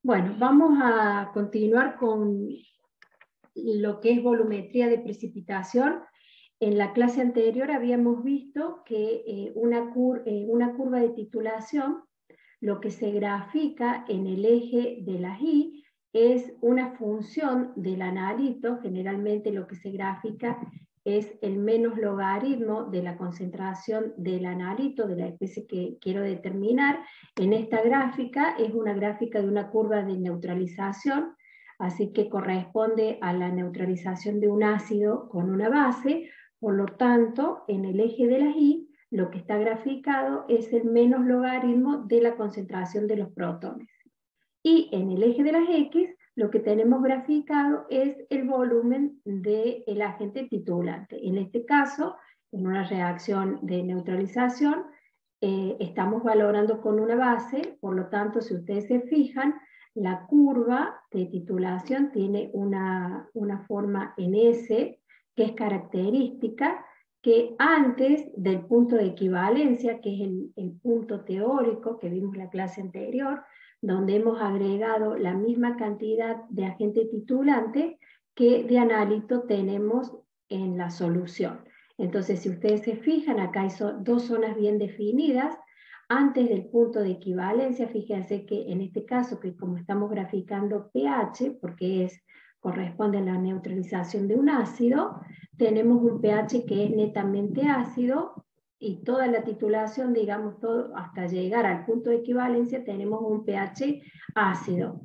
Bueno, vamos a continuar con lo que es volumetría de precipitación. En la clase anterior habíamos visto que una curva de titulación, lo que se grafica en el eje de las Y es una función del analito. Generalmente lo que se grafica es el menos logaritmo de la concentración del analito, de la especie que quiero determinar. En esta gráfica es una gráfica de una curva de neutralización, así que corresponde a la neutralización de un ácido con una base. Por lo tanto, en el eje de las Y, lo que está graficado es el menos logaritmo de la concentración de los protones. Y en el eje de las X, lo que tenemos graficado es el volumen del agente titulante. En este caso, en una reacción de neutralización, estamos valorando con una base. Por lo tanto, si ustedes se fijan, la curva de titulación tiene una forma en S, que es característica, que antes del punto de equivalencia, que es el punto teórico que vimos en la clase anterior, donde hemos agregado la misma cantidad de agente titulante que de analito tenemos en la solución. Entonces, si ustedes se fijan, acá hay dos zonas bien definidas. Antes del punto de equivalencia, fíjense que en este caso, que como estamos graficando pH, porque corresponde a la neutralización de un ácido, tenemos un pH que es netamente ácido, y toda la titulación, digamos, todo, hasta llegar al punto de equivalencia, tenemos un pH ácido.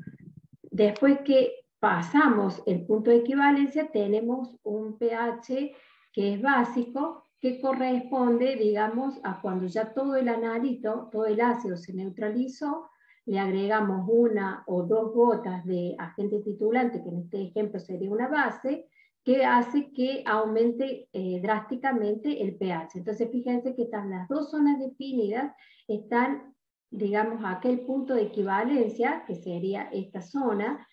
Después que pasamos el punto de equivalencia, tenemos un pH que es básico, que corresponde, digamos, a cuando ya todo el analito, todo el ácido se neutralizó, le agregamos una o dos gotas de agente titulante, que en este ejemplo sería una base, que hace que aumente drásticamente el pH. Entonces, fíjense que están las dos zonas definidas, están, digamos, aquel punto de equivalencia, que sería esta zona,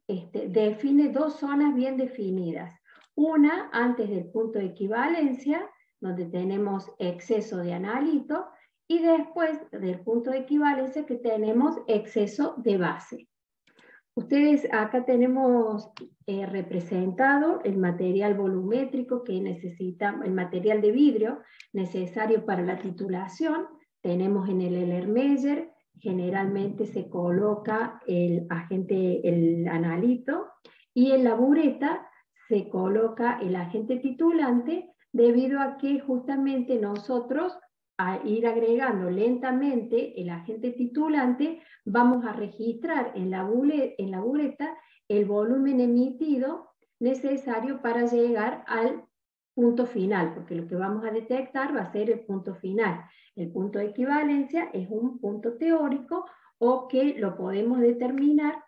define dos zonas bien definidas. Una antes del punto de equivalencia, donde tenemos exceso de analito, y después del punto de equivalencia que tenemos exceso de base. Ustedes acá tenemos representado el material volumétrico que necesitamos, el material de vidrio necesario para la titulación. Tenemos en el Erlenmeyer, generalmente se coloca el analito, y en la bureta se coloca el agente titulante, debido a que justamente nosotros, a ir agregando lentamente el agente titulante, vamos a registrar en la bureta el volumen emitido necesario para llegar al punto final, porque lo que vamos a detectar va a ser el punto final. El punto de equivalencia es un punto teórico, o que lo podemos determinar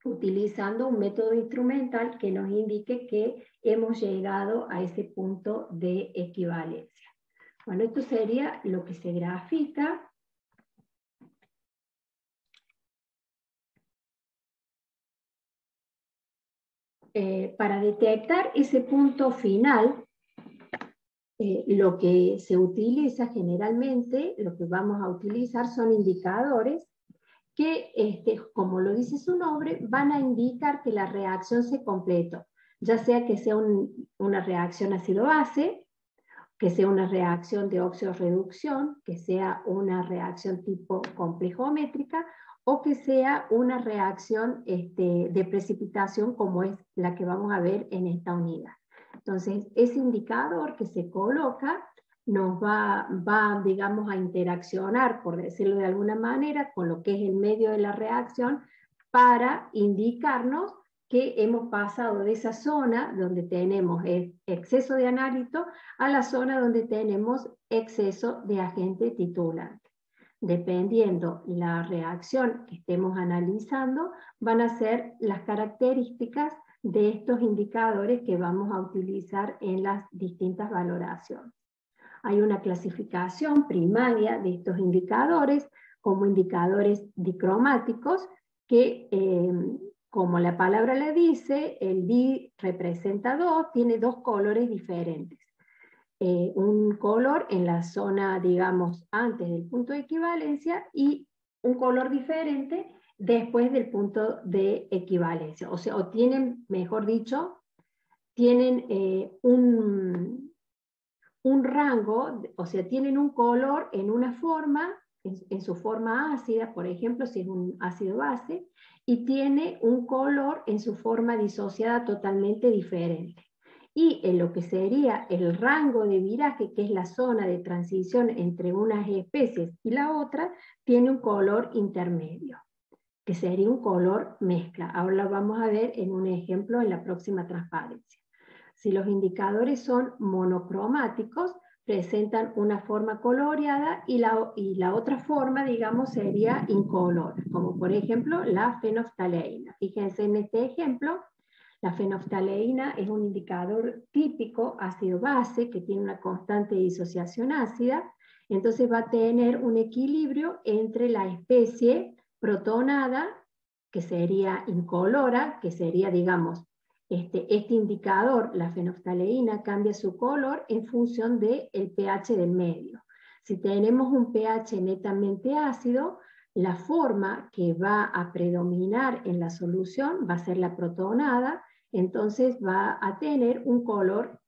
utilizando un método instrumental que nos indique que hemos llegado a ese punto de equivalencia. Bueno, esto sería lo que se grafica. Para detectar ese punto final, lo que se utiliza generalmente, lo que vamos a utilizar son indicadores que, como lo dice su nombre, van a indicar que la reacción se completó, ya sea que sea una reacción ácido-base, que sea una reacción de óxido-reducción, que sea una reacción tipo complejométrica, o que sea una reacción de precipitación, como es la que vamos a ver en esta unidad. Entonces, ese indicador que se coloca nos va, digamos, a interaccionar, por decirlo de alguna manera, con lo que es el medio de la reacción, para indicarnos que hemos pasado de esa zona donde tenemos exceso de analito a la zona donde tenemos exceso de agente titulante. Dependiendo la reacción que estemos analizando, van a ser las características de estos indicadores que vamos a utilizar en las distintas valoraciones. Hay una clasificación primaria de estos indicadores como indicadores dicromáticos que, como la palabra le dice, el di representa dos, tiene dos colores diferentes. Un color en la zona, digamos, antes del punto de equivalencia, y un color diferente después del punto de equivalencia. O sea, o tienen, mejor dicho, tienen un rango, o sea, tienen un color en una forma, en su forma ácida, por ejemplo, si es un ácido base, y tiene un color en su forma disociada totalmente diferente. Y en lo que sería el rango de viraje, que es la zona de transición entre unas especies y la otra, tiene un color intermedio, que sería un color mezcla. Ahora lo vamos a ver en un ejemplo en la próxima transparencia. Si los indicadores son monocromáticos, presentan una forma coloreada y la otra forma, digamos, sería incolora, como por ejemplo la fenoftaleína. Fíjense en este ejemplo, la fenoftaleína es un indicador típico ácido-base que tiene una constante disociación ácida, entonces va a tener un equilibrio entre la especie protonada, que sería incolora, que sería, digamos, este indicador, la fenoftaleína, cambia su color en función del pH del medio. Si tenemos un pH netamente ácido, la forma que va a predominar en la solución va a ser la protonada, entonces va a tener un color,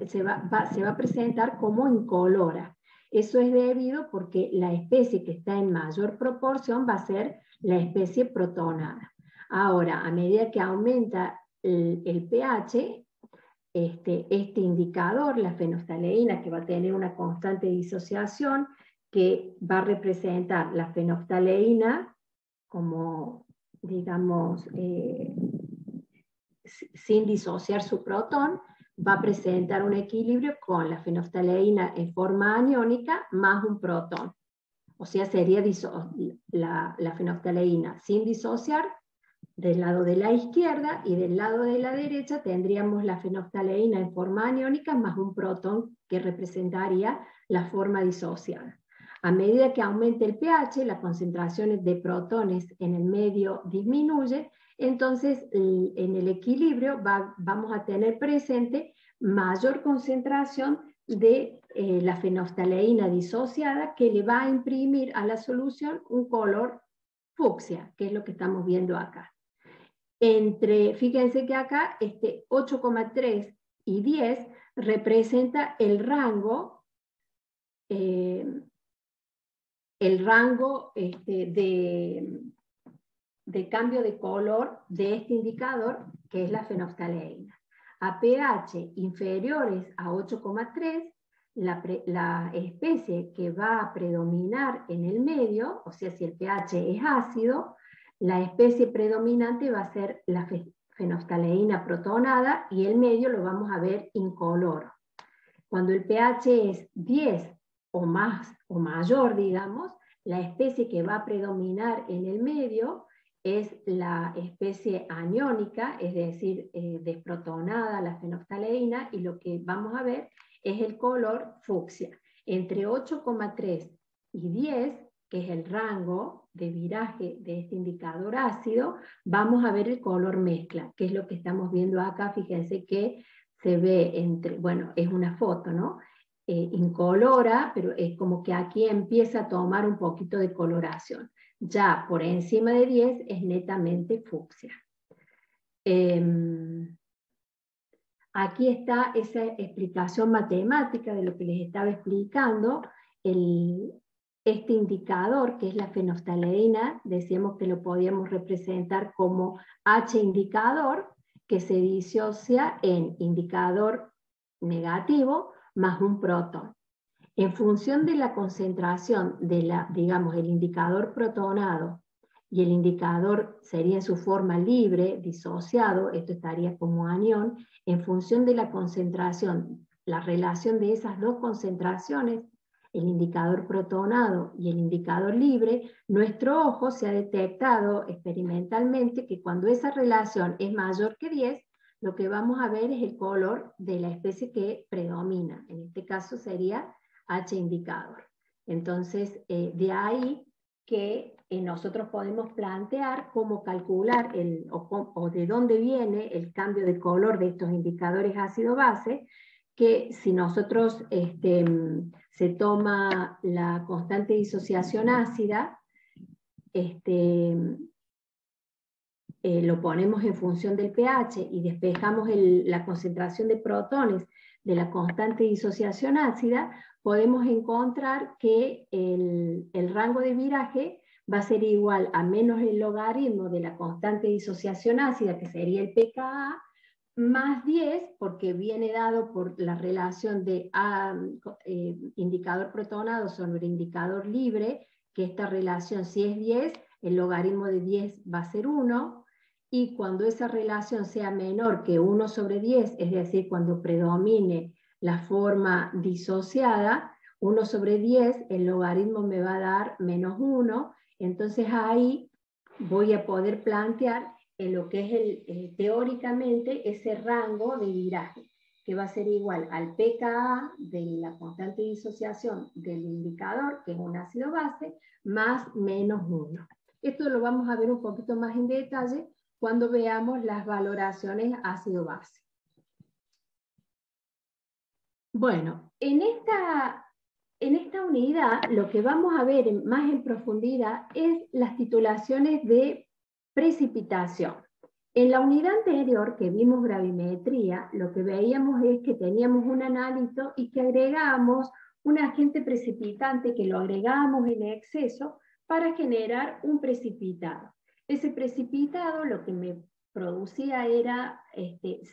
se va a presentar como incolora. Eso es debido porque la especie que está en mayor proporción va a ser la especie protonada. Ahora, a medida que aumenta el pH, este indicador, la fenoftaleína, que va a tener una constante disociación, que va a representar la fenoftaleína como, digamos, sin disociar su protón, va a presentar un equilibrio con la fenoftaleína en forma aniónica más un protón. O sea, sería la fenoftaleína sin disociar del lado de la izquierda, y del lado de la derecha tendríamos la fenoftaleína en forma aniónica más un protón que representaría la forma disociada. A medida que aumente el pH, las concentraciones de protones en el medio disminuye, entonces en el equilibrio vamos a tener presente mayor concentración de la fenoftaleína disociada, que le va a imprimir a la solución un color fucsia, que es lo que estamos viendo acá. Fíjense que acá 8,3 y 10 representa el rango de cambio de color de este indicador, que es la fenoftaleína. A pH inferiores a 8,3, la especie que va a predominar en el medio, o sea, si el pH es ácido, la especie predominante va a ser la fenoftaleína protonada, y el medio lo vamos a ver incoloro. Cuando el pH es 10 o más o mayor, digamos, la especie que va a predominar en el medio es la especie aniónica, es decir, desprotonada, la fenoftaleína, y lo que vamos a ver es el color fucsia. Entre 8,3 y 10, que es el rango de viraje de este indicador ácido, vamos a ver el color mezcla, que es lo que estamos viendo acá. Fíjense que se ve bueno, es una foto, ¿no? Incolora, pero es como que aquí empieza a tomar un poquito de coloración. Ya por encima de 10 es netamente fucsia. Aquí está esa explicación matemática de lo que les estaba explicando. Este indicador, que es la fenoftaleína, decíamos que lo podíamos representar como H indicador, que se disocia en indicador negativo más un protón. En función de la concentración digamos, el indicador protonado y el indicador sería en su forma libre, disociado, esto estaría como anión, en función de la concentración, la relación de esas dos concentraciones, el indicador protonado y el indicador libre, nuestro ojo se ha detectado experimentalmente que cuando esa relación es mayor que 10, lo que vamos a ver es el color de la especie que predomina. En este caso sería H indicador. Entonces, de ahí que nosotros podemos plantear cómo calcular o de dónde viene el cambio de color de estos indicadores ácido-base, que si nosotros se toma la constante disociación ácida, lo ponemos en función del pH y despejamos la concentración de protones de la constante de disociación ácida, podemos encontrar que el rango de viraje va a ser igual a menos el logaritmo de la constante de disociación ácida, que sería el pKa, más 10, porque viene dado por la relación de indicador protonado sobre indicador libre, que esta relación, si es 10, el logaritmo de 10 va a ser 1, y cuando esa relación sea menor que 1 sobre 10, es decir, cuando predomine la forma disociada, 1 sobre 10, el logaritmo me va a dar menos 1, entonces ahí voy a poder plantear en lo que es teóricamente ese rango de viraje, que va a ser igual al pKa de la constante de disociación del indicador, que es un ácido base, más menos 1. Esto lo vamos a ver un poquito más en detalle cuando veamos las valoraciones ácido-base. Bueno, en esta unidad lo que vamos a ver más en profundidad es las titulaciones de precipitación. En la unidad anterior que vimos gravimetría, lo que veíamos es que teníamos un analito y que agregábamos un agente precipitante que lo agregábamos en exceso para generar un precipitado. Ese precipitado lo que me producía era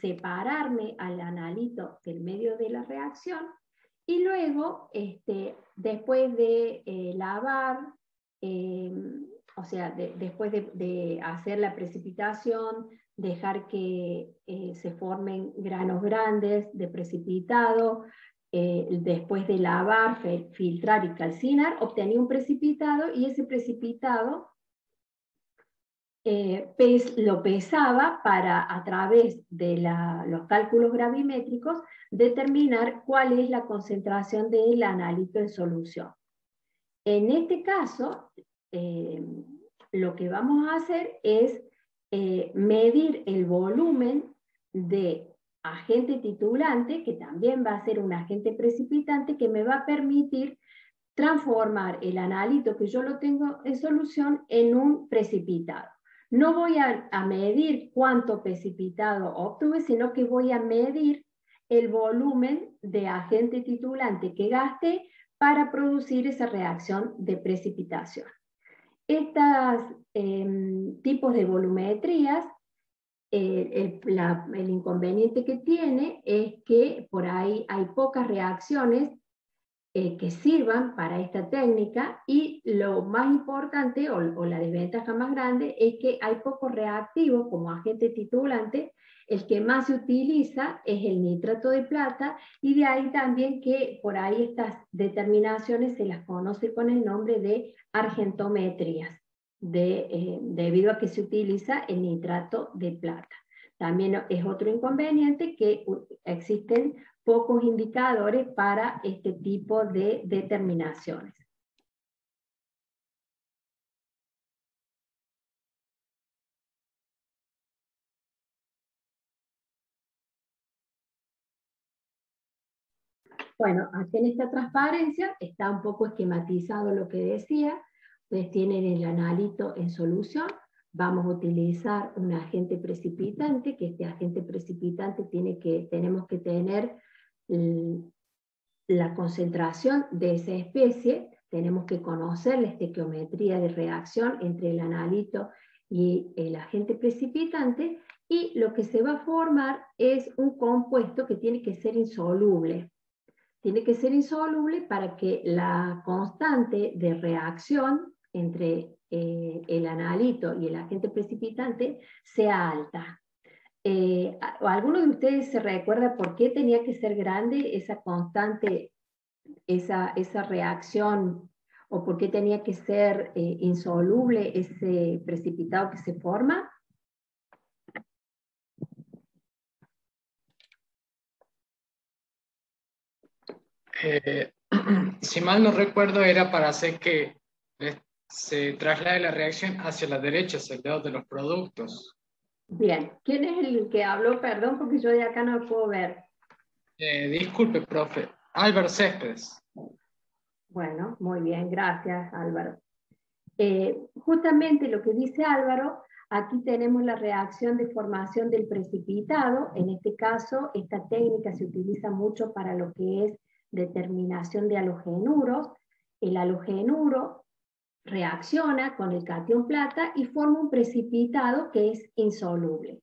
separarme al analito del medio de la reacción y luego, después de lavar, o sea, después de hacer la precipitación, dejar que se formen granos grandes de precipitado, después de lavar, filtrar y calcinar, obtenía un precipitado y ese precipitado lo pesaba para, a través de los cálculos gravimétricos, determinar cuál es la concentración del analito en solución. En este caso, lo que vamos a hacer es medir el volumen de agente titulante, que también va a ser un agente precipitante, que me va a permitir transformar el analito que yo lo tengo en solución en un precipitado. No voy a medir cuánto precipitado obtuve, sino que voy a medir el volumen de agente titulante que gasté para producir esa reacción de precipitación. Estos tipos de volumetrías, el inconveniente que tiene es que por ahí hay pocas reacciones que sirvan para esta técnica, y lo más importante o la desventaja más grande es que hay pocos reactivos como agente titulante. El que más se utiliza es el nitrato de plata, y de ahí también que por ahí estas determinaciones se las conoce con el nombre de argentometrías, debido a que se utiliza el nitrato de plata. También es otro inconveniente que existen pocos indicadores para este tipo de determinaciones. Bueno, aquí en esta transparencia está un poco esquematizado lo que decía. Ustedes tienen el analito en solución. Vamos a utilizar un agente precipitante, que este agente precipitante tenemos que tener la concentración de esa especie, tenemos que conocer la estequiometría de reacción entre el analito y el agente precipitante, y lo que se va a formar es un compuesto que tiene que ser insoluble. Tiene que ser insoluble para que la constante de reacción entre el analito y el agente precipitante sea alta. ¿Alguno de ustedes se recuerda por qué tenía que ser grande esa constante, esa reacción, o por qué tenía que ser insoluble ese precipitado que se forma? Si mal no recuerdo, era para hacer que se traslade la reacción hacia la derecha, hacia el lado de los productos. Bien, ¿quién es el que habló? Perdón, porque yo de acá no lo puedo ver. Disculpe, profe. Albert Céspedes. Bueno, muy bien, gracias, Álvaro. Justamente lo que dice Álvaro, aquí tenemos la reacción de formación del precipitado. En este caso, esta técnica se utiliza mucho para lo que es determinación de halogenuros. El halogenuro reacciona con el catión plata y forma un precipitado que es insoluble.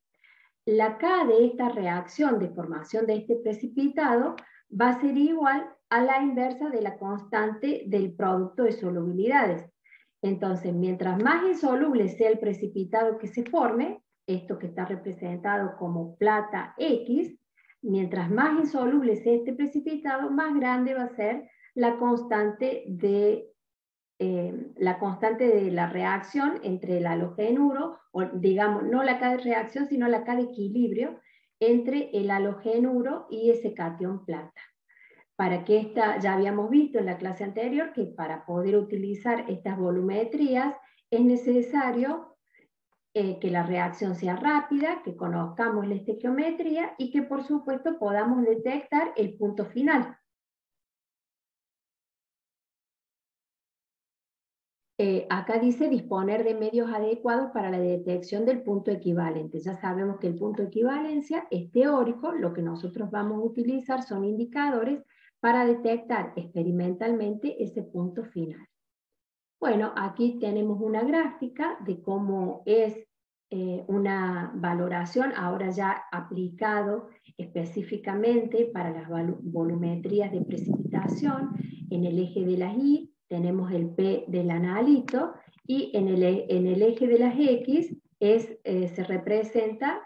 La K de esta reacción de formación de este precipitado va a ser igual a la inversa de la constante del producto de solubilidades. Entonces, mientras más insoluble sea el precipitado que se forme, esto que está representado como plata X, mientras más insoluble sea este precipitado, más grande va a ser la constante de la reacción entre el halogenuro, o digamos, no la K de reacción, sino la K de equilibrio entre el halogenuro y ese catión plata. Para que ya habíamos visto en la clase anterior que para poder utilizar estas volumetrías es necesario que la reacción sea rápida, que conozcamos la estequiometría y que por supuesto podamos detectar el punto final. Acá dice disponer de medios adecuados para la detección del punto equivalente. Ya sabemos que el punto de equivalencia es teórico, lo que nosotros vamos a utilizar son indicadores para detectar experimentalmente ese punto final. Bueno, aquí tenemos una gráfica de cómo es una valoración, ahora ya aplicado específicamente para las volumetrías de precipitación. En el eje de las Y tenemos el P del analito y en el eje de las X se representa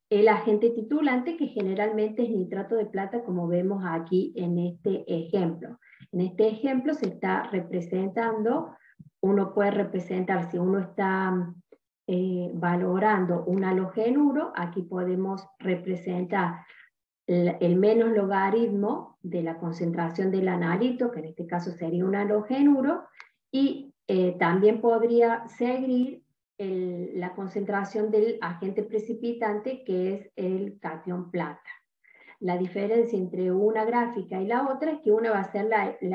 el agente titulante, que generalmente es nitrato de plata, como vemos aquí en este ejemplo. En este ejemplo se está representando, uno puede representar, si uno está valorando un halogenuro, aquí podemos representar el menos logaritmo de la concentración del analito, que en este caso sería un halogenuro, y también podría seguir la concentración del agente precipitante, que es el catión plata. La diferencia entre una gráfica y la otra es que una va a ser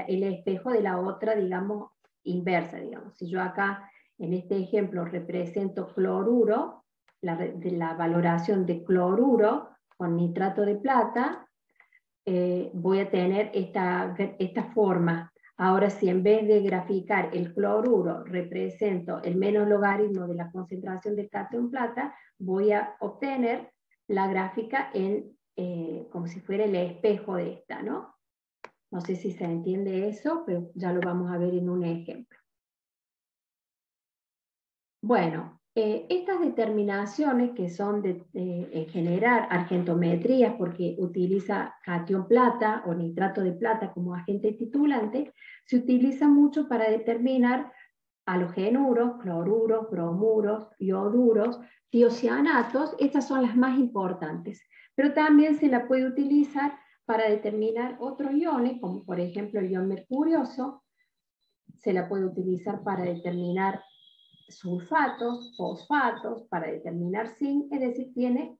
el espejo de la otra, digamos, inversa. Digamos. Si yo acá, en este ejemplo, represento cloruro, la valoración de cloruro con nitrato de plata, voy a tener esta forma. Ahora, si en vez de graficar el cloruro represento el menos logaritmo de la concentración de catión plata, voy a obtener la gráfica como si fuera el espejo de esta, ¿no? No sé si se entiende eso, pero ya lo vamos a ver en un ejemplo. Bueno, estas determinaciones que son en generar argentometrías porque utiliza catión plata o nitrato de plata como agente titulante, se utilizan mucho para determinar halogenuros, cloruros, bromuros, ioduros, tiocianatos. Estas son las más importantes, pero también se la puede utilizar para determinar otros iones, como por ejemplo el ion mercurioso, se la puede utilizar para determinar sulfatos, fosfatos, para determinar zinc, es decir, tiene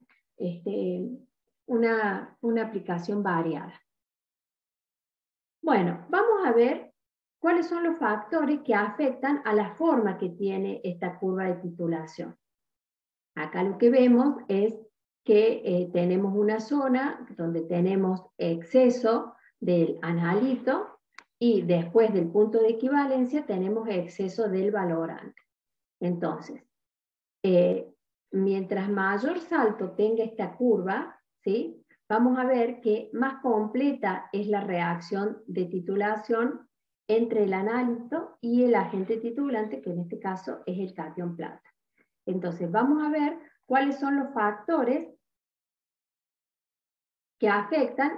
una aplicación variada. Bueno, vamos a ver cuáles son los factores que afectan a la forma que tiene esta curva de titulación. Acá lo que vemos es que tenemos una zona donde tenemos exceso del analito y después del punto de equivalencia tenemos exceso del valorante. Entonces, mientras mayor salto tenga esta curva, ¿sí? Vamos a ver que más completa es la reacción de titulación entre el analito y el agente titulante, que en este caso es el catión plata. Entonces, vamos a ver cuáles son los factores que afectan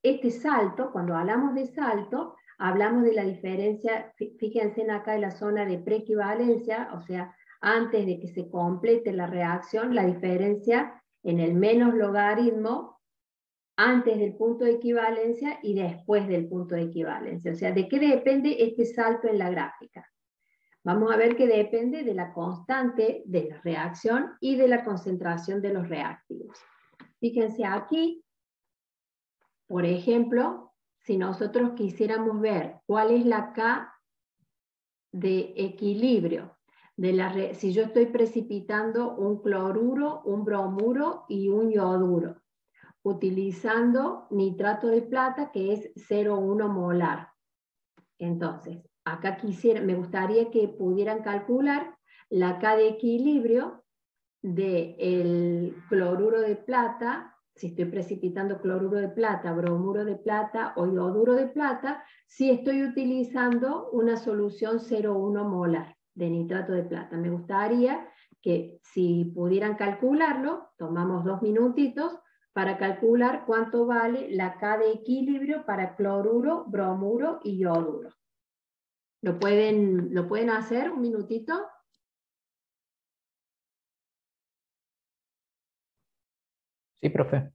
este salto. Cuando hablamos de salto, hablamos de la diferencia, fíjense acá en la zona de preequivalencia, o sea, antes de que se complete la reacción, la diferencia en el menos logaritmo antes del punto de equivalencia y después del punto de equivalencia. O sea, ¿de qué depende este salto en la gráfica? Vamos a ver que depende de la constante de la reacción y de la concentración de los reactivos. Fíjense aquí, por ejemplo, si nosotros quisiéramos ver cuál es la K de equilibrio. Si yo estoy precipitando un cloruro, un bromuro y un yoduro, utilizando nitrato de plata que es 0,1 molar. Entonces, acá me gustaría que pudieran calcular la K de equilibrio del cloruro de plata, si estoy precipitando cloruro de plata, bromuro de plata o yoduro de plata, si estoy utilizando una solución 0,1 molar de nitrato de plata. Me gustaría que si pudieran calcularlo, tomamos 2 minutitos, para calcular cuánto vale la K de equilibrio para cloruro, bromuro y yoduro. ¿Lo pueden hacer un minutito? Sí, profe.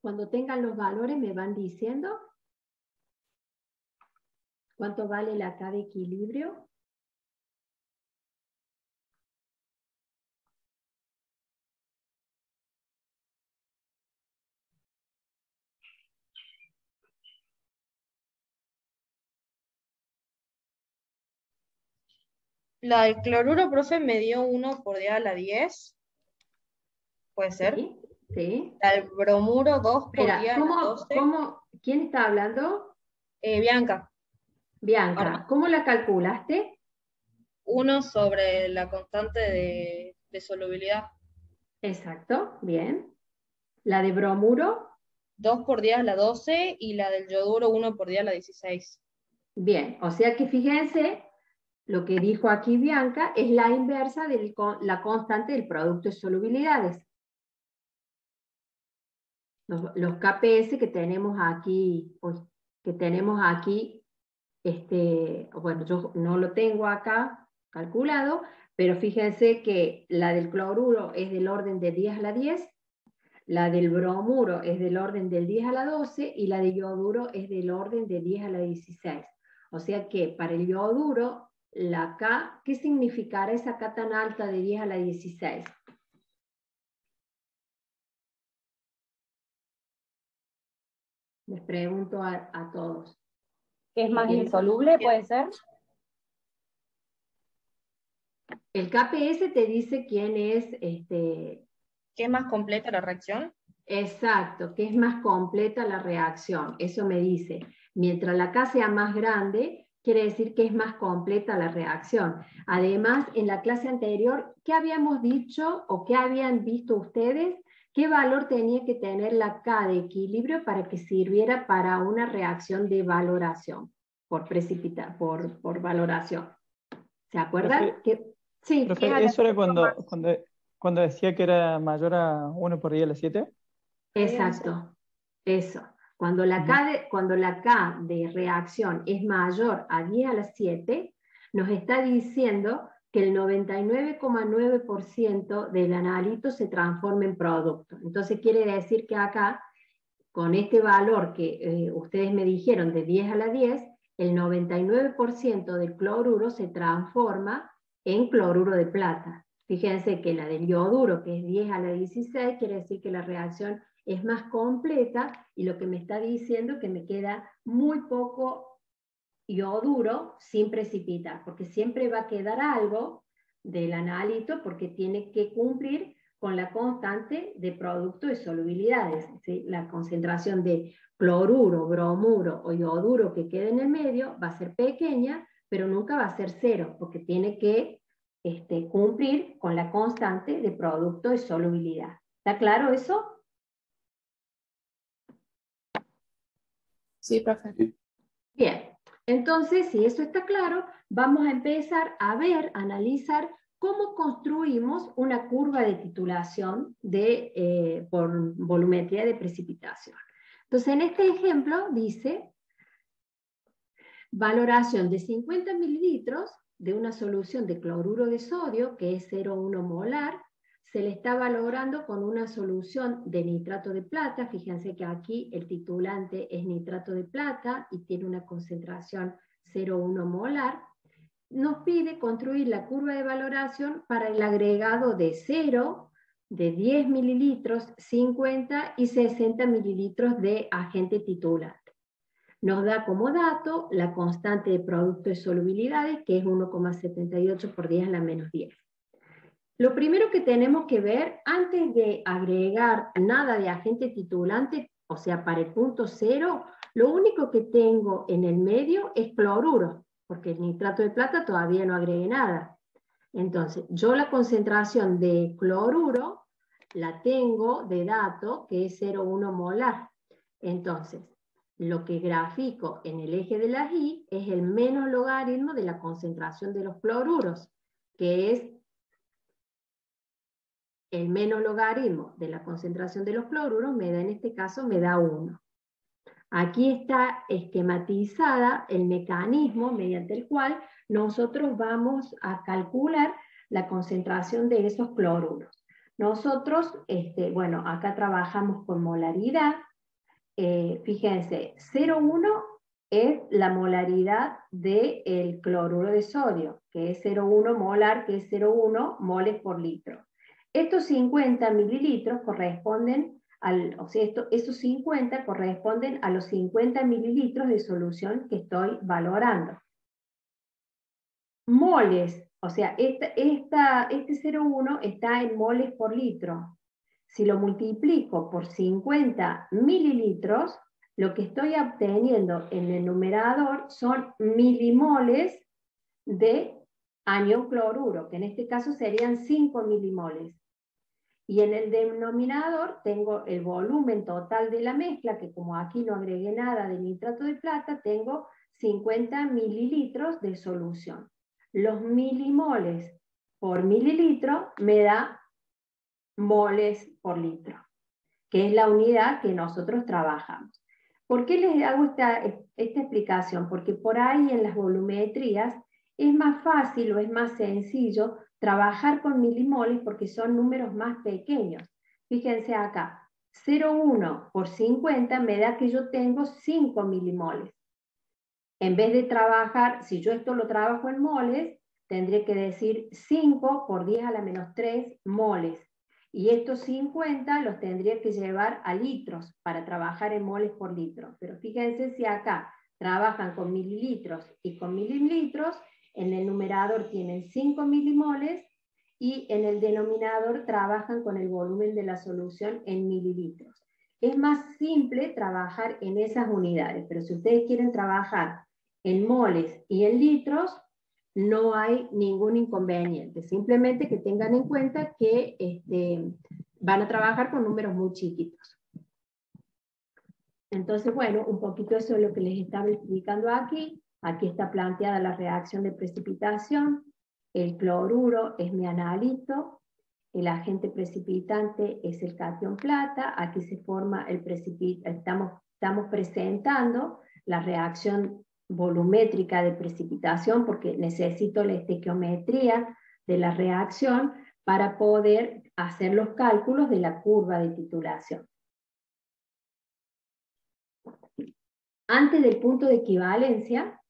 Cuando tengan los valores me van diciendo cuánto vale la K de equilibrio. La del cloruro, profe, me dio 1 por 10 a la 10. ¿Puede ser? Sí, sí. La del bromuro, 2 por 10 Espera, a la 12. ¿quién está hablando? Bianca. Bianca, Arma. ¿cómo la calculaste? 1 sobre la constante de solubilidad. Exacto, bien. ¿La de bromuro? 2 por 10 a la 12 y la del yoduro 1 por 10 a la 16. Bien, o sea que fíjense, lo que dijo aquí Bianca es la inversa de la constante del producto de solubilidades. Los KPS que tenemos aquí, bueno, yo no lo tengo acá calculado, pero fíjense que la del cloruro es del orden de 10 a la 10, la del bromuro es del orden del 10 a la 12 y la de yoduro es del orden de 10 a la 16. O sea que para el yoduro, la K, ¿qué significará esa K tan alta de 10 a la 16? Les pregunto a todos. ¿Es más insoluble, puede ser? El KPS te dice quién es... ¿Qué es más completa la reacción? Exacto, que es más completa la reacción. Eso me dice. Mientras la K sea más grande, quiere decir que es más completa la reacción. Además, en la clase anterior, ¿qué habíamos dicho o qué habían visto ustedes? ¿Qué valor tenía que tener la K de equilibrio para que sirviera para una reacción de valoración, por valoración? ¿Se acuerdan? Sí. Profe, eso era cuando decía que era mayor a 1 por 10 a la 7. Exacto, eso. Cuando la K de reacción es mayor a 10 a la 7, nos está diciendo que el 99,9% del analito se transforma en producto. Entonces quiere decir que acá, con este valor que ustedes me dijeron de 10 a la 10, el 99% del cloruro se transforma en cloruro de plata. Fíjense que la del yoduro, que es 10 a la 16, quiere decir que la reacción es más completa y lo que me está diciendo es que me queda muy poco yoduro sin precipitar, porque siempre va a quedar algo del analito porque tiene que cumplir con la constante de producto de solubilidades. ¿Sí? La concentración de cloruro, bromuro o yoduro que quede en el medio va a ser pequeña, pero nunca va a ser cero, porque tiene que cumplir con la constante de producto de solubilidad. ¿Está claro eso? Sí, profe. Bien, entonces, si eso está claro, vamos a empezar a analizar cómo construimos una curva de titulación por volumetría de precipitación. Entonces, en este ejemplo dice, valoración de 50 mililitros de una solución de cloruro de sodio, que es 0,1 molar, se le está valorando con una solución de nitrato de plata. Fíjense que aquí el titulante es nitrato de plata y tiene una concentración 0,1 molar. Nos pide construir la curva de valoración para el agregado de 0, de 10 mililitros, 50 y 60 mililitros de agente titulante. Nos da como dato la constante de producto de solubilidades, que es 1,78 por 10 a la menos 10. Lo primero que tenemos que ver, antes de agregar nada de agente titulante, o sea, para el punto 0, lo único que tengo en el medio es cloruro, porque el nitrato de plata todavía no agregué nada. Entonces, yo la concentración de cloruro la tengo de dato, que es 0,1 molar. Entonces, lo que grafico en el eje de la Y es el menos logaritmo de la concentración de los cloruros, que es el menos logaritmo de la concentración de los cloruros, me da, en este caso, me da 1. Aquí está esquematizada el mecanismo mediante el cual nosotros vamos a calcular la concentración de esos cloruros. Nosotros, bueno, acá trabajamos con molaridad. Fíjense, 0,1 es la molaridad del cloruro de sodio, que es 0,1 molar, que es 0,1 moles por litro. Estos 50 mililitros corresponden esos 50 corresponden a los 50 mililitros de solución que estoy valorando. Moles, o sea, este 0,1 está en moles por litro. Si lo multiplico por 50 mililitros, lo que estoy obteniendo en el numerador son milimoles de anión cloruro, que en este caso serían 5 milimoles. Y en el denominador tengo el volumen total de la mezcla, que como aquí no agregué nada de nitrato de plata, tengo 50 mililitros de solución. Los milimoles por mililitro me da moles por litro, que es la unidad que nosotros trabajamos. ¿Por qué les hago esta explicación? Porque por ahí en las volumetrías es más fácil o es más sencillo trabajar con milimoles porque son números más pequeños. Fíjense acá, 0,1 por 50 me da que yo tengo 5 milimoles. En vez de trabajar, si yo esto lo trabajo en moles, tendré que decir 5 por 10 a la menos 3 moles. Y estos 50 los tendría que llevar a litros para trabajar en moles por litro. Pero fíjense si acá trabajan con mililitros y con mililitros, en el numerador tienen 5 milimoles y en el denominador trabajan con el volumen de la solución en mililitros. Es más simple trabajar en esas unidades, pero si ustedes quieren trabajar en moles y en litros, no hay ningún inconveniente. Simplemente que tengan en cuenta que van a trabajar con números muy chiquitos. Entonces, bueno, un poquito eso es lo que les estaba explicando aquí. Aquí está planteada la reacción de precipitación. El cloruro es mi analito. El agente precipitante es el catión plata. Aquí se forma el precipitante. Estamos presentando la reacción volumétrica de precipitación porque necesito la estequiometría de la reacción para poder hacer los cálculos de la curva de titulación. Antes del punto de equivalencia,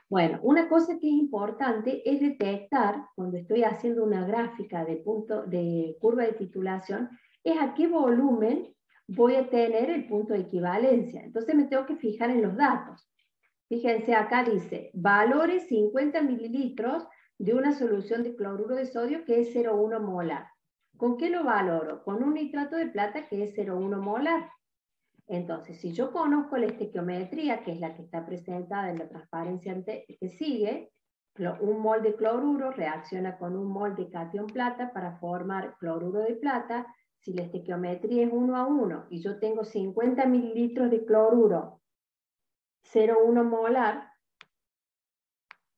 bueno, una cosa que es importante es detectar, cuando estoy haciendo una gráfica de curva de titulación, es a qué volumen voy a tener el punto de equivalencia. Entonces me tengo que fijar en los datos. Fíjense, acá dice, valores 50 mililitros de una solución de cloruro de sodio que es 0,1 molar. ¿Con qué lo valoro? Con un nitrato de plata que es 0,1 molar. Entonces, si yo conozco la estequiometría, que es la que está presentada en la transparencia que sigue, un mol de cloruro reacciona con un mol de catión plata para formar cloruro de plata. Si la estequiometría es 1 a 1 y yo tengo 50 mililitros de cloruro 0,1 molar,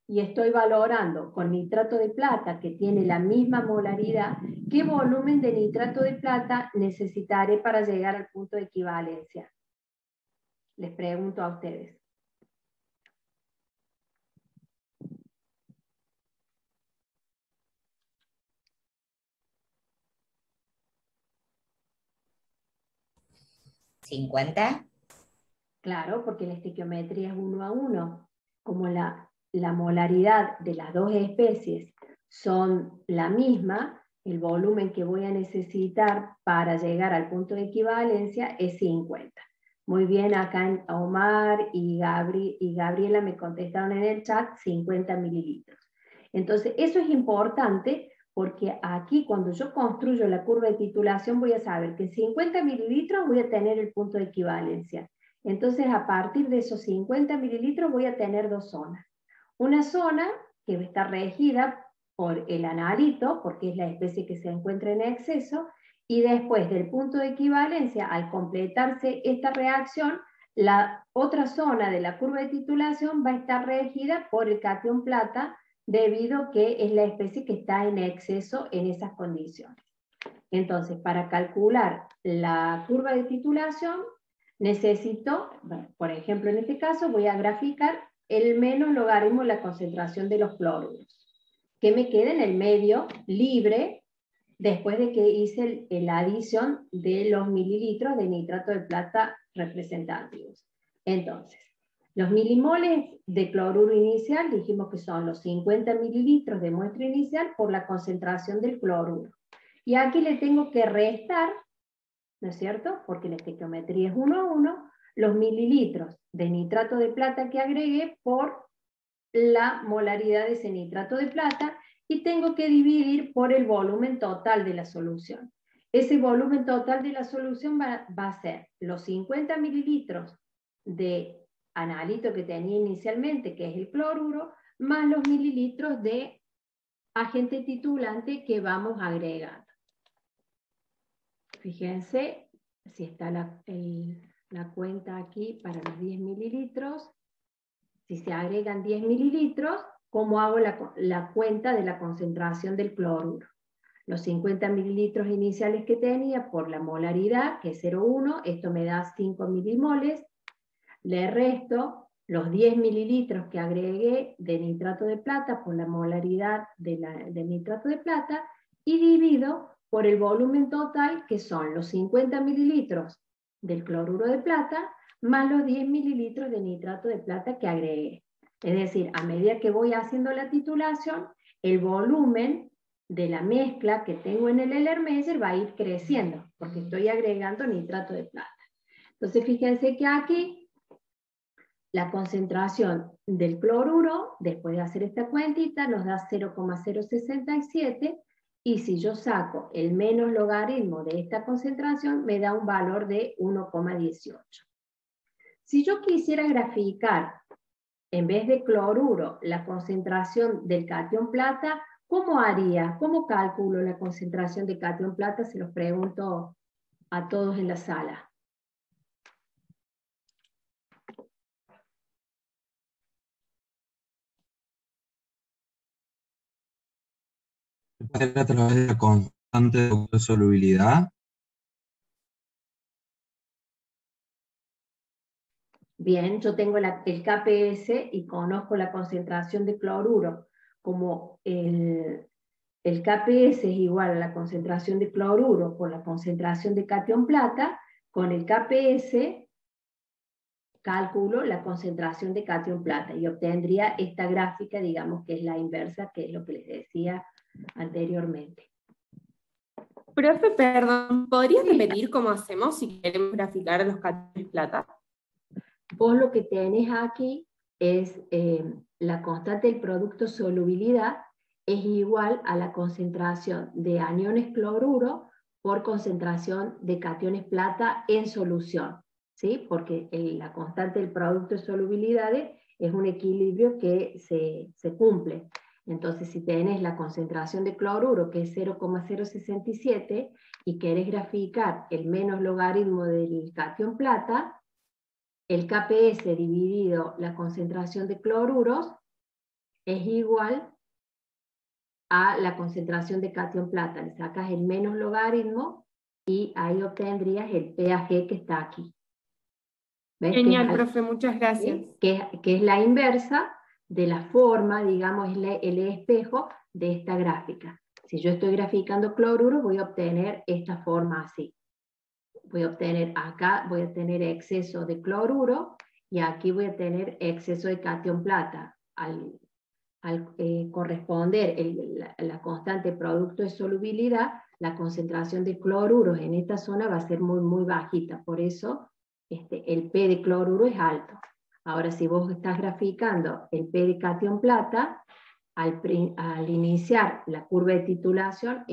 y estoy valorando con nitrato de plata, que tiene la misma molaridad, ¿qué volumen de nitrato de plata necesitaré para llegar al punto de equivalencia? Les pregunto a ustedes. 50. Claro, porque la estequiometría es 1 a 1. Como la molaridad de las dos especies son la misma, el volumen que voy a necesitar para llegar al punto de equivalencia es 50. Muy bien, acá Omar y Gabriela me contestaron en el chat 50 mililitros. Entonces, eso es importante porque aquí cuando yo construyo la curva de titulación voy a saber que en 50 mililitros voy a tener el punto de equivalencia. Entonces, a partir de esos 50 mililitros voy a tener dos zonas. Una zona que está regida por el analito, porque es la especie que se encuentra en exceso, y después del punto de equivalencia, al completarse esta reacción, la otra zona de la curva de titulación va a estar regida por el catión plata, debido a que es la especie que está en exceso en esas condiciones. Entonces, para calcular la curva de titulación, necesito, bueno, por ejemplo, en este caso voy a graficar el menos logaritmo de la concentración de los cloruros, que me queda en el medio libre después de que hice la adición de los mililitros de nitrato de plata representativos. Entonces, los milimoles de cloruro inicial dijimos que son los 50 mililitros de muestra inicial por la concentración del cloruro. Y aquí le tengo que restar, ¿no es cierto? Porque la estequiometría es 1 a 1, los mililitros de nitrato de plata que agregué por la molaridad de ese nitrato de plata, y tengo que dividir por el volumen total de la solución. Ese volumen total de la solución va a ser los 50 mililitros de analito que tenía inicialmente, que es el cloruro, más los mililitros de agente titulante que vamos agregando. Fíjense si está la cuenta aquí para los 10 mililitros. Si se agregan 10 mililitros, ¿cómo hago la cuenta de la concentración del cloruro? Los 50 mililitros iniciales que tenía por la molaridad, que es 0,1, esto me da 5 milimoles. Le resto los 10 mililitros que agregué de nitrato de plata por la molaridad del nitrato de plata, y divido por el volumen total, que son los 50 mililitros del cloruro de plata, más los 10 mililitros de nitrato de plata que agregué. Es decir, a medida que voy haciendo la titulación, el volumen de la mezcla que tengo en el Erlenmeyer va a ir creciendo, porque estoy agregando nitrato de plata. Entonces, fíjense que aquí la concentración del cloruro, después de hacer esta cuentita, nos da 0,067, y si yo saco el menos logaritmo de esta concentración, me da un valor de 1,18. Si yo quisiera graficar, en vez de cloruro, la concentración del catión plata, ¿cómo haría? ¿Cómo calculo la concentración de catión plata? Se los pregunto a todos en la sala. A través de la constante de solubilidad. Bien, yo tengo el KPS y conozco la concentración de cloruro. Como el KPS es igual a la concentración de cloruro por la concentración de catión plata, con el KPS calculo la concentración de catión plata y obtendría esta gráfica, digamos que es la inversa, que es lo que les decía anteriormente. Profe, perdón, ¿podrías repetir cómo hacemos si queremos graficar los cationes plata? Vos lo que tenés aquí es la constante del producto solubilidad es igual a la concentración de aniones cloruro por concentración de cationes plata en solución, ¿sí? Porque la constante del producto de solubilidades es un equilibrio que se cumple. Entonces, si tenés la concentración de cloruro, que es 0,067, y querés graficar el menos logaritmo del catión plata, el KPS dividido la concentración de cloruros es igual a la concentración de catión plata. Le sacas el menos logaritmo y ahí obtendrías el PAG que está aquí. ¿Ves? Genial, profe, muchas gracias. ¿Sí? Que es la inversa de la forma, digamos, el espejo de esta gráfica. Si yo estoy graficando cloruro, voy a obtener esta forma así. voy a obtener, acá voy a tener exceso de cloruro y aquí voy a tener exceso de catión plata. Al corresponder la constante producto de solubilidad, la concentración de cloruros en esta zona va a ser muy, muy bajita. Por eso el P de cloruro es alto. Ahora, si vos estás graficando el P de catión plata, al iniciar la curva de titulación,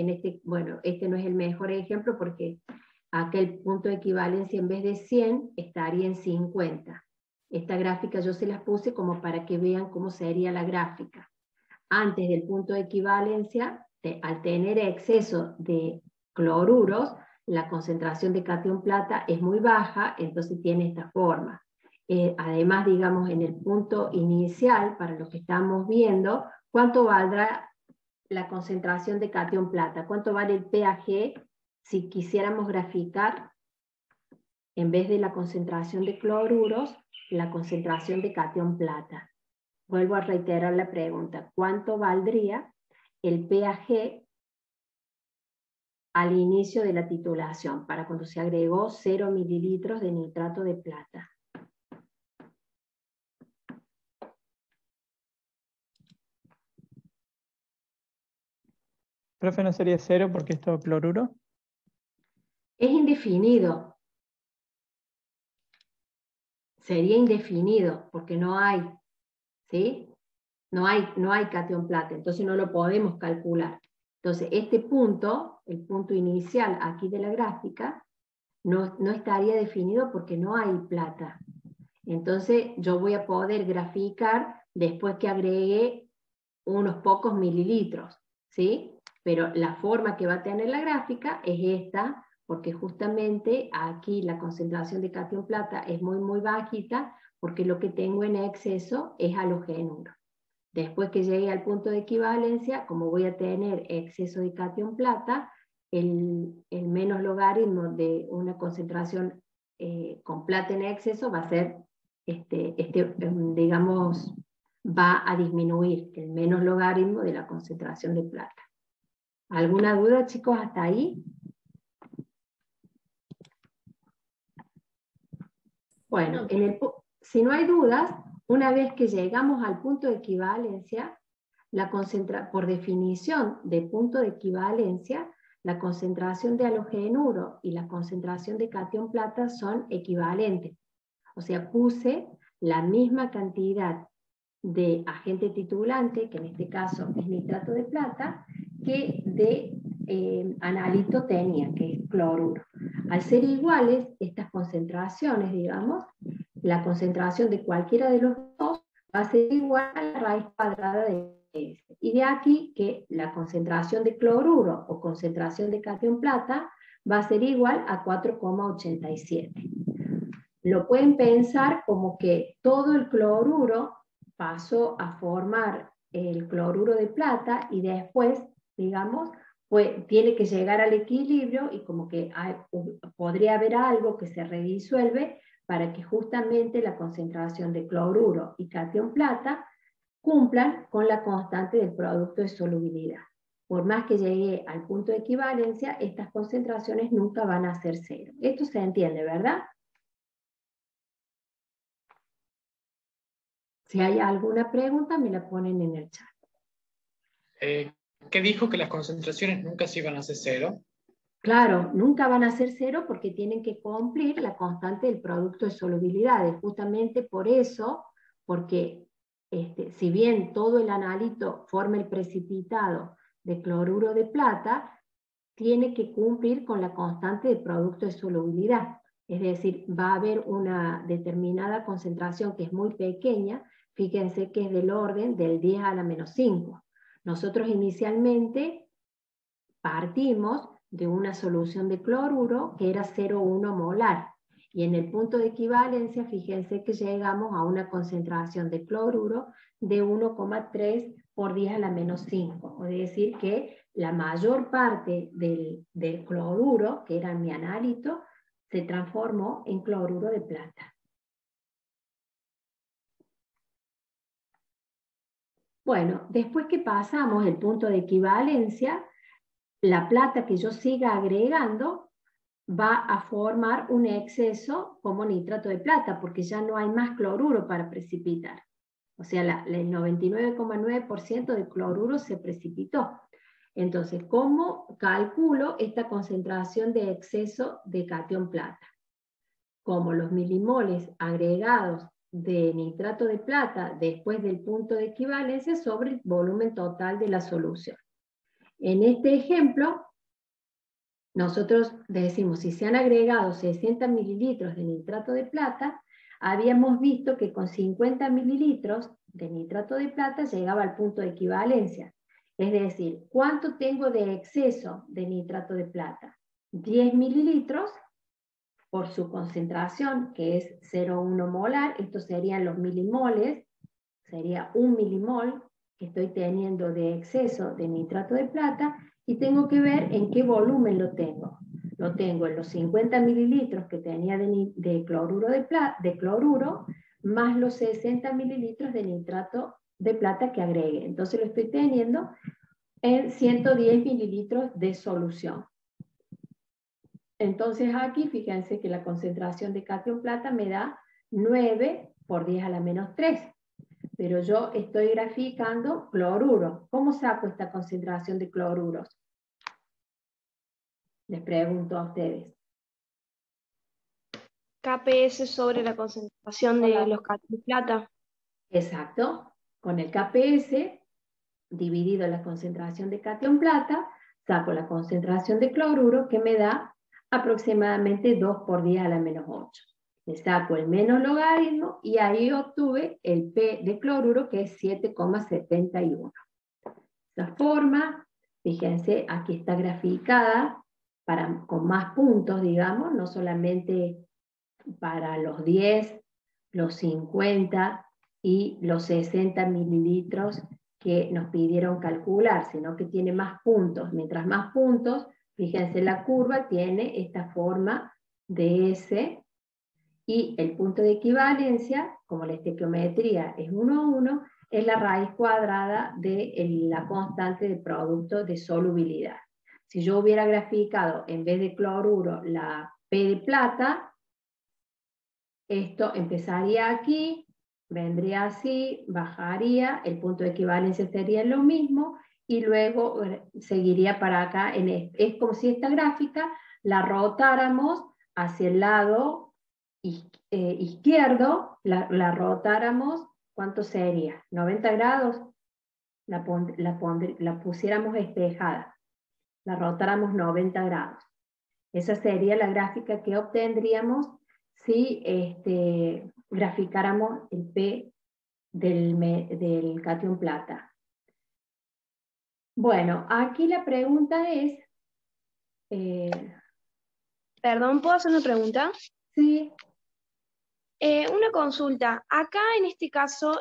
bueno, este no es el mejor ejemplo porque acá el punto de equivalencia en vez de 100 estaría en 50. Esta gráfica yo se las puse como para que vean cómo sería la gráfica. Antes del punto de equivalencia, al tener exceso de cloruros, la concentración de catión plata es muy baja, entonces tiene esta forma. Además, digamos, en el punto inicial, para lo que estamos viendo, ¿cuánto valdrá la concentración de catión plata? ¿Cuánto vale el PAG si quisiéramos graficar, en vez de la concentración de cloruros, la concentración de catión plata? Vuelvo a reiterar la pregunta. ¿Cuánto valdría el PAG al inicio de la titulación, para cuando se agregó 0 mililitros de nitrato de plata? Profe, ¿no sería 0 porque es todo cloruro? Es indefinido. Sería indefinido porque no hay, ¿sí? No hay catión plata, entonces no lo podemos calcular. Entonces este punto, el punto inicial aquí de la gráfica, no estaría definido porque no hay plata. Entonces yo voy a poder graficar después que agregue unos pocos mililitros, ¿sí? Pero la forma que va a tener la gráfica es esta, porque justamente aquí la concentración de catión plata es muy, muy bajita, porque lo que tengo en exceso es halogenuro. Después que llegue al punto de equivalencia, como voy a tener exceso de catión plata, el menos logaritmo de una concentración con plata en exceso va a ser, digamos, va a disminuir el menos logaritmo de la concentración de plata. ¿Alguna duda, chicos, hasta ahí? Bueno, si no hay dudas, una vez que llegamos al punto de equivalencia, por definición de punto de equivalencia, la concentración de halogenuro y la concentración de catión plata son equivalentes. O sea, puse la misma cantidad de agente titulante, que en este caso es nitrato de plata, que de analito tenía, que es cloruro. Al ser iguales, estas concentraciones, digamos, la concentración de cualquiera de los dos va a ser igual a la raíz cuadrada de S. Y de aquí que la concentración de cloruro o concentración de catión plata va a ser igual a 4,87. Lo pueden pensar como que todo el cloruro pasó a formar el cloruro de plata y después, digamos, pues tiene que llegar al equilibrio y como que podría haber algo que se redisuelve para que justamente la concentración de cloruro y catión plata cumplan con la constante del producto de solubilidad. Por más que llegue al punto de equivalencia, estas concentraciones nunca van a ser cero. Esto se entiende, ¿verdad? Si hay alguna pregunta, me la ponen en el chat. ¿Qué dijo que las concentraciones nunca se iban a hacer cero? Claro, nunca van a ser cero porque tienen que cumplir la constante del producto de solubilidades. Justamente por eso, porque si bien todo el analito forma el precipitado de cloruro de plata, tiene que cumplir con la constante del producto de solubilidad. Es decir, va a haber una determinada concentración que es muy pequeña, fíjense que es del orden del 10 a la menos 5. Nosotros inicialmente partimos de una solución de cloruro que era 0,1 molar. Y en el punto de equivalencia, fíjense que llegamos a una concentración de cloruro de 1,3 por 10 a la menos 5. Es decir, que la mayor parte del cloruro, que era mi analito, se transformó en cloruro de plata. Bueno, después que pasamos el punto de equivalencia, la plata que yo siga agregando va a formar un exceso como nitrato de plata, porque ya no hay más cloruro para precipitar. O sea, el 99,9% de cloruro se precipitó. Entonces, ¿cómo calculo esta concentración de exceso de catión plata? Como los milimoles agregados de nitrato de plata después del punto de equivalencia sobre el volumen total de la solución. En este ejemplo, nosotros decimos, si se han agregado 60 mililitros de nitrato de plata, habíamos visto que con 50 mililitros de nitrato de plata llegaba al punto de equivalencia. Es decir, ¿cuánto tengo de exceso de nitrato de plata? 10 mililitros por su concentración, que es 0,1 molar, estos serían los milimoles, sería 1 milimol que estoy teniendo de exceso de nitrato de plata, y tengo que ver en qué volumen lo tengo. Lo tengo en los 50 mililitros que tenía de cloruro de cloruro, más los 60 mililitros de nitrato de plata que agregue. Entonces lo estoy teniendo en 110 mililitros de solución. Entonces aquí fíjense que la concentración de catión plata me da 9 por 10 a la menos 3. Pero yo estoy graficando cloruro. ¿Cómo saco esta concentración de cloruros? Les pregunto a ustedes. KPS sobre la concentración de los cationes plata. Exacto. Con el KPS dividido la concentración de catión plata, saco la concentración de cloruro que me da aproximadamente 2 por 10 a la menos 8. Le saco el menos logaritmo y ahí obtuve el P de cloruro, que es 7,71. La forma, fíjense, aquí está graficada con más puntos, digamos, no solamente para los 10, los 50 y los 60 mililitros que nos pidieron calcular, sino que tiene más puntos. Mientras más puntos, fíjense, la curva tiene esta forma de S, y el punto de equivalencia, como la estequiometría es 1 a 1, es la raíz cuadrada de la constante de producto de solubilidad. Si yo hubiera graficado en vez de cloruro la P de plata, esto empezaría aquí, vendría así, bajaría, el punto de equivalencia sería lo mismo, y luego seguiría para acá. Es como si esta gráfica la rotáramos hacia el lado izquierdo, la rotáramos, ¿cuánto sería? 90 grados, la pusiéramos espejada, la rotáramos 90 grados. Esa sería la gráfica que obtendríamos si graficáramos el P del catión plata. Bueno, aquí la pregunta es... Perdón, ¿puedo hacer una pregunta? Sí. Una consulta. Acá en este caso,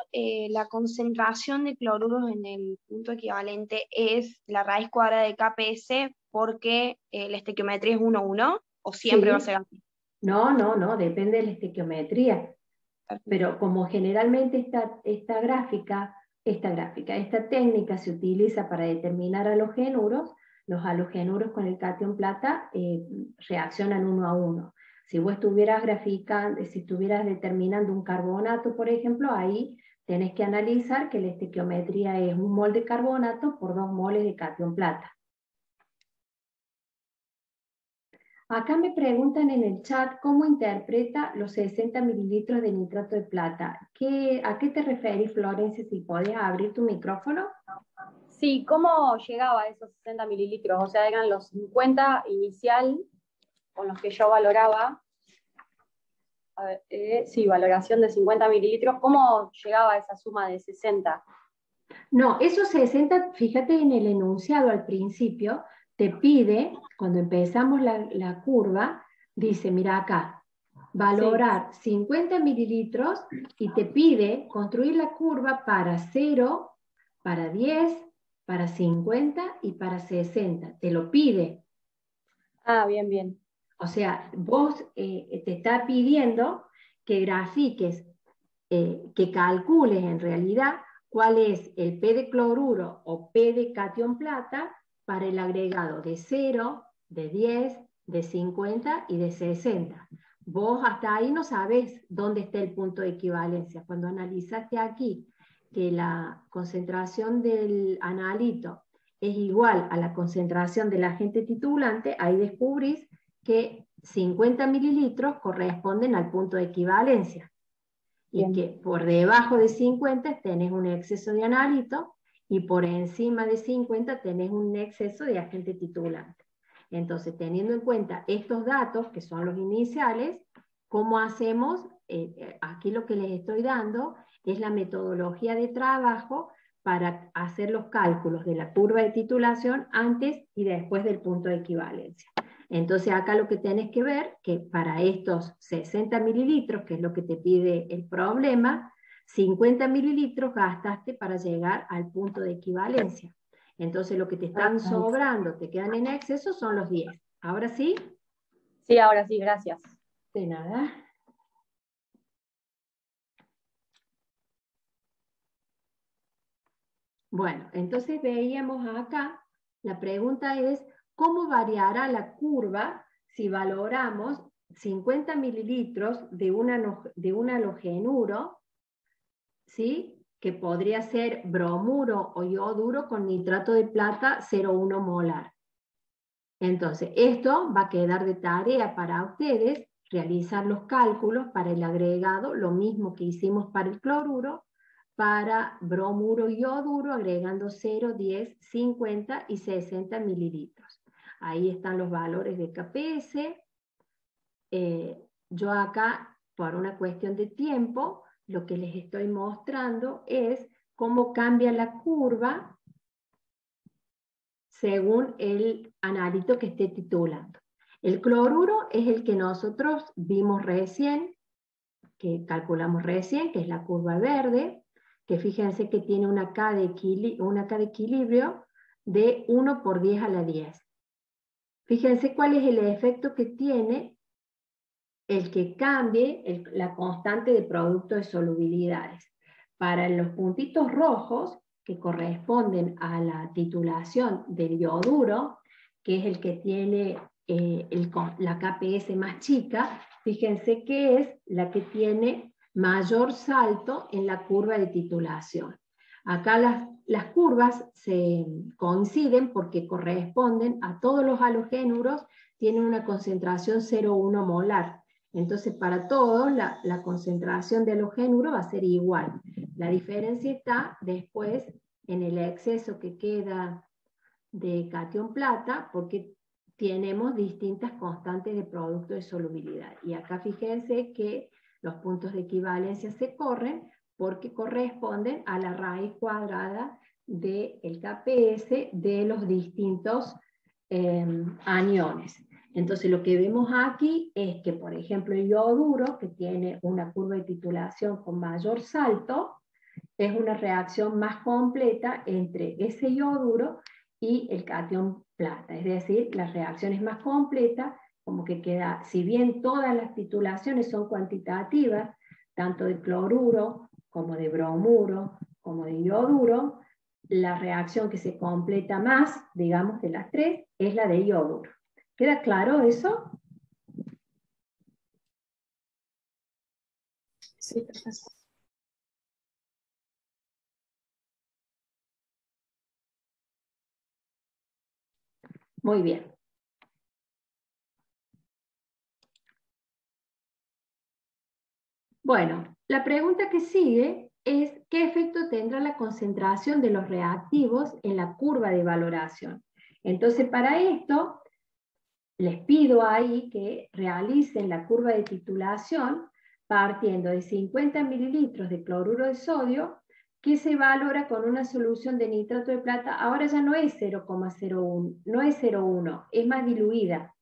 la concentración de cloruros en el punto equivalente es la raíz cuadrada de KPS porque la estequiometría es 1 a 1, ¿o siempre Sí. va a ser así? No, depende de la estequiometría. Pero como generalmente esta técnica se utiliza para determinar halogenuros, los halogenuros con el catión plata reaccionan 1 a 1. Si vos estuvieras determinando un carbonato, por ejemplo, ahí tenés que analizar que la estequiometría es 1 mol de carbonato por 2 moles de catión plata. Acá me preguntan en el chat cómo interpreta los 60 mililitros de nitrato de plata. ¿A qué te referís, Florencia? Si podés abrir tu micrófono. Sí, ¿cómo llegaba a esos 60 mililitros? O sea, eran los 50 inicial con los que yo valoraba. A ver, sí, valoración de 50 mililitros. ¿Cómo llegaba a esa suma de 60? No, esos 60, fíjate en el enunciado al principio, te pide, cuando empezamos la curva, dice, mira acá, valorar 50 mililitros y te pide construir la curva para 0, para 10, para 50 y para 60. Te lo pide. Ah, bien, bien. O sea, vos te está pidiendo que grafiques, que calcules en realidad cuál es el P de cloruro o P de catión plata para el agregado de 0, de 10, de 50 y de 60. Vos hasta ahí no sabés dónde está el punto de equivalencia. Cuando analizaste aquí que la concentración del analito es igual a la concentración del agente titulante, ahí descubrís que 50 mililitros corresponden al punto de equivalencia. Y que por debajo de 50 tenés un exceso de analito y por encima de 50 tenés un exceso de agente titulante. Entonces, teniendo en cuenta estos datos, que son los iniciales, ¿cómo hacemos? Aquí lo que les estoy dando es la metodología de trabajo para hacer los cálculos de la curva de titulación antes y después del punto de equivalencia. Entonces acá lo que tenés que ver, que para estos 60 mililitros, que es lo que te pide el problema, 50 mililitros gastaste para llegar al punto de equivalencia. Entonces lo que te están sobrando, te quedan en exceso, son los 10. ¿Ahora sí? Sí, ahora sí, gracias. De nada. Bueno, entonces veíamos acá, la pregunta es, ¿cómo variará la curva si valoramos 50 mililitros de un halogenuro, ¿sí? Que podría ser bromuro o ioduro con nitrato de plata 0,1 molar? Entonces, esto va a quedar de tarea para ustedes, realizar los cálculos para el agregado, lo mismo que hicimos para el cloruro, para bromuro y ioduro, agregando 0, 10, 50 y 60 mililitros. Ahí están los valores de KPS. Yo acá, por una cuestión de tiempo, lo que les estoy mostrando es cómo cambia la curva según el analito que esté titulando. El cloruro es el que nosotros vimos recién, que calculamos recién, que es la curva verde, que fíjense que tiene una K de equilibrio de 1 por 10 a la 10. Fíjense cuál es el efecto que tiene el que cambie la constante de producto de solubilidades. Para los puntitos rojos, que corresponden a la titulación del ioduro, que es el que tiene la KPS más chica, fíjense que es la que tiene mayor salto en la curva de titulación. Acá las curvas se coinciden porque corresponden a todos los halogénuros, tienen una concentración 0,1 molar. Entonces, para todos, la concentración de halogénuro va a ser igual. La diferencia está después en el exceso que queda de catión plata, porque tenemos distintas constantes de producto de solubilidad. Y acá fíjense que los puntos de equivalencia se corren porque corresponden a la raíz cuadrada del KPS de los distintos aniones. Entonces lo que vemos aquí es que, por ejemplo, el ioduro, que tiene una curva de titulación con mayor salto, es una reacción más completa entre ese ioduro y el catión plata. Es decir, la reacción es más completa, como que queda, si bien todas las titulaciones son cuantitativas, tanto de cloruro como de bromuro, como de ioduro, la reacción que se completa más, digamos, de las tres, es la de ioduro. ¿Queda claro eso? Sí, perfecto. Muy bien. Bueno, la pregunta que sigue es ¿qué efecto tendrá la concentración de los reactivos en la curva de valoración? Entonces, para esto, les pido ahí que realicen la curva de titulación partiendo de 50 mililitros de cloruro de sodio, que se valora con una solución de nitrato de plata. Ahora ya no es 0,01, no es 0,1, es más diluida,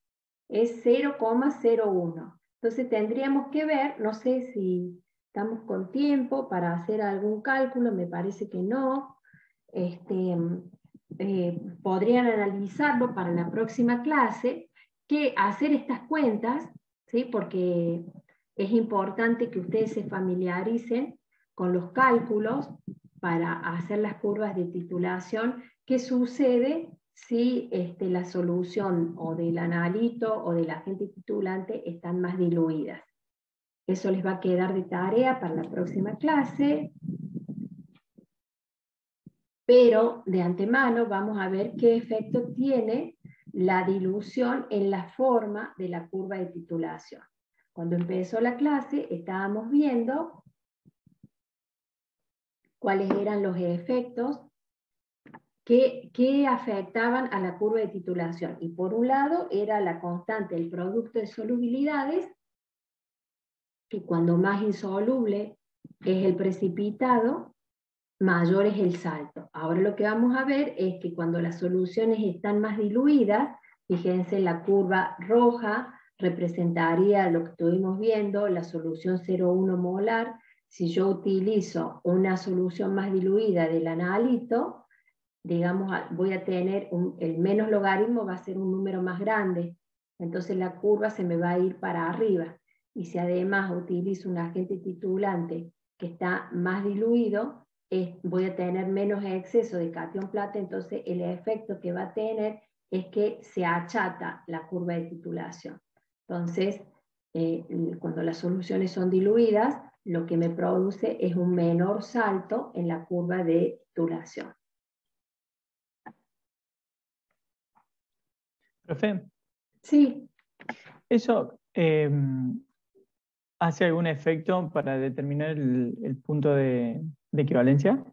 es 0,01. Entonces tendríamos que ver, no sé si estamos con tiempo para hacer algún cálculo, me parece que no. Podrían analizarlo para la próxima clase, que hacer estas cuentas, ¿sí? Porque es importante que ustedes se familiaricen con los cálculos para hacer las curvas de titulación. ¿Qué sucede si la solución o del analito o del agente titulante están más diluidas. Eso les va a quedar de tarea para la próxima clase. Pero de antemano vamos a ver qué efecto tiene la dilución en la forma de la curva de titulación. Cuando empezó la clase estábamos viendo cuáles eran los efectos que afectaban a la curva de titulación. Y por un lado era la constante del producto de solubilidades, que cuando más insoluble es el precipitado, mayor es el salto. Ahora lo que vamos a ver es que cuando las soluciones están más diluidas, fíjense, la curva roja representaría lo que estuvimos viendo, la solución 0,1 molar. Si yo utilizo una solución más diluida del analito, digamos, voy a tener el menos logaritmo va a ser un número más grande, entonces la curva se me va a ir para arriba. Y si además utilizo un agente titulante que está más diluido, voy a tener menos exceso de catión plata, entonces el efecto que va a tener es que se achata la curva de titulación. Entonces, cuando las soluciones son diluidas, lo que me produce es un menor salto en la curva de titulación. Profe, Sí. ¿eso hace algún efecto para determinar el punto de equivalencia?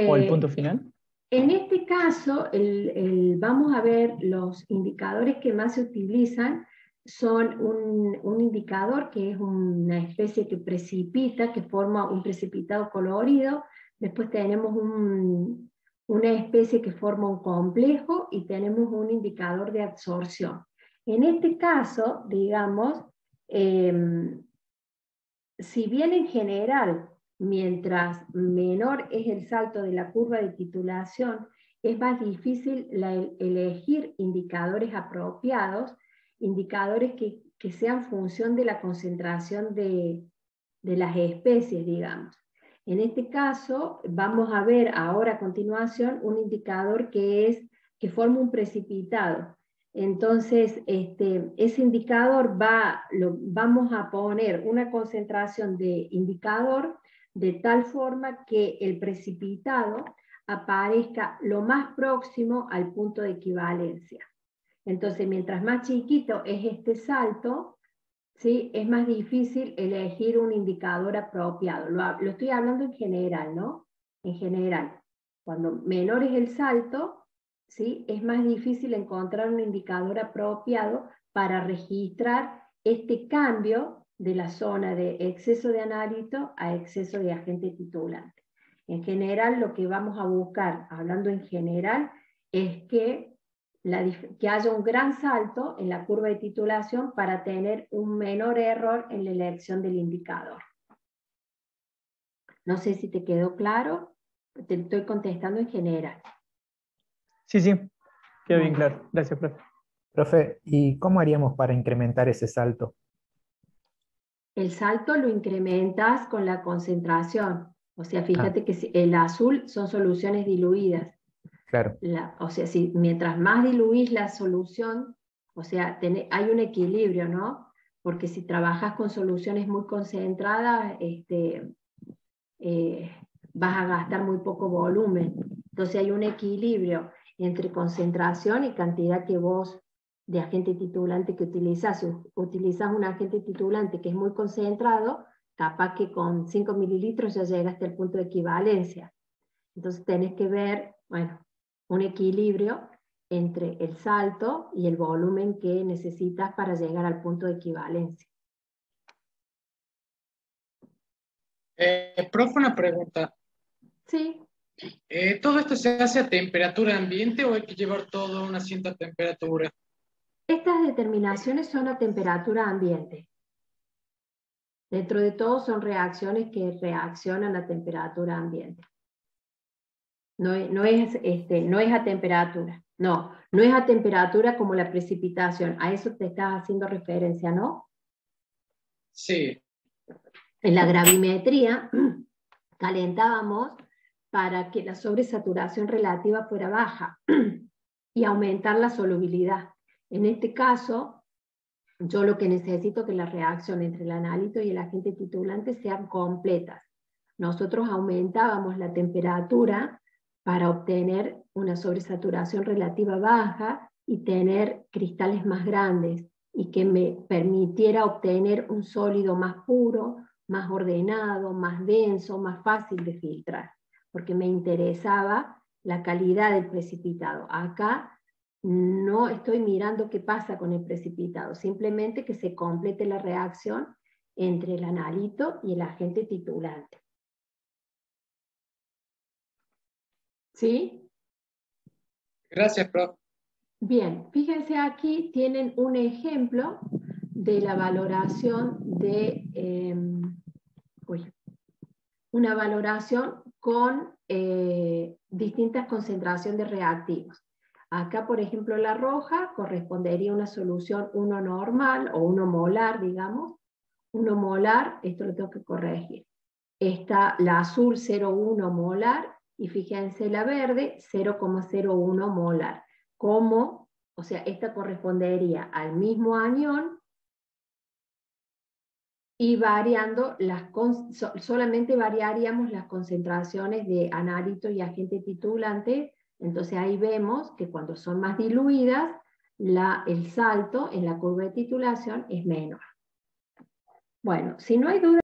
¿O el punto final? En este caso, vamos a ver los indicadores que más se utilizan son un indicador que es una especie que precipita, que forma un precipitado colorido. Después tenemos una especie que forma un complejo y tenemos un indicador de absorción. En este caso, digamos, si bien en general, mientras menor es el salto de la curva de titulación, es más difícil elegir indicadores apropiados, indicadores que sean función de la concentración de las especies, digamos. En este caso, vamos a ver ahora a continuación un indicador que forma un precipitado. Entonces, ese indicador vamos a poner una concentración de indicador de tal forma que el precipitado aparezca lo más próximo al punto de equivalencia. Entonces, mientras más chiquito es este salto, ¿sí?, es más difícil elegir un indicador apropiado. Lo estoy hablando en general, ¿no? En general. Cuando menor es el salto, ¿sí?, es más difícil encontrar un indicador apropiado para registrar este cambio de la zona de exceso de analito a exceso de agente titulante. En general, lo que vamos a buscar, hablando en general, es que haya un gran salto en la curva de titulación para tener un menor error en la elección del indicador. No sé si te quedó claro, te estoy contestando en general. Sí, sí, quedó bien claro. Gracias, profe. Profe, ¿y cómo haríamos para incrementar ese salto? El salto lo incrementas con la concentración. O sea, fíjate que el azul son soluciones diluidas. Claro. O sea, mientras más diluís la solución, o sea, hay un equilibrio, ¿no? Porque si trabajas con soluciones muy concentradas, vas a gastar muy poco volumen. Entonces hay un equilibrio entre concentración y cantidad que vos de agente titulante que utilizás. Si utilizás un agente titulante que es muy concentrado, capaz que con 5 mililitros ya llegaste al punto de equivalencia. Entonces tenés que ver, bueno, un equilibrio entre el salto y el volumen que necesitas para llegar al punto de equivalencia. Profe, una pregunta. Sí. ¿Todo esto se hace a temperatura ambiente o hay que llevar todo a una cierta temperatura? Estas determinaciones son a temperatura ambiente. Dentro de todo son reacciones que reaccionan a temperatura ambiente. No es a temperatura. No es a temperatura como la precipitación. A eso te estás haciendo referencia, ¿no? Sí. En la gravimetría calentábamos para que la sobresaturación relativa fuera baja y aumentar la solubilidad. En este caso, yo lo que necesito es que la reacción entre el analito y el agente titulante sean completas. Nosotros aumentábamos la temperatura para obtener una sobresaturación relativa baja y tener cristales más grandes, y que me permitiera obtener un sólido más puro, más ordenado, más denso, más fácil de filtrar, porque me interesaba la calidad del precipitado. Acá no estoy mirando qué pasa con el precipitado, simplemente que se complete la reacción entre el analito y el agente titulante. ¿Sí? Gracias, profe. Bien, fíjense aquí tienen un ejemplo de la valoración de una valoración con distintas concentraciones de reactivos. Acá, por ejemplo, la roja correspondería a una solución 1 normal o 1 molar, digamos. 1 molar, esto lo tengo que corregir. Está la azul 0,1 molar y fíjense la verde 0,01 molar. Como, o sea, esta correspondería al mismo anión y variando solamente variaríamos las concentraciones de analito y agente titulante. Entonces ahí vemos que cuando son más diluidas, el salto en la curva de titulación es menor. Bueno, si no hay duda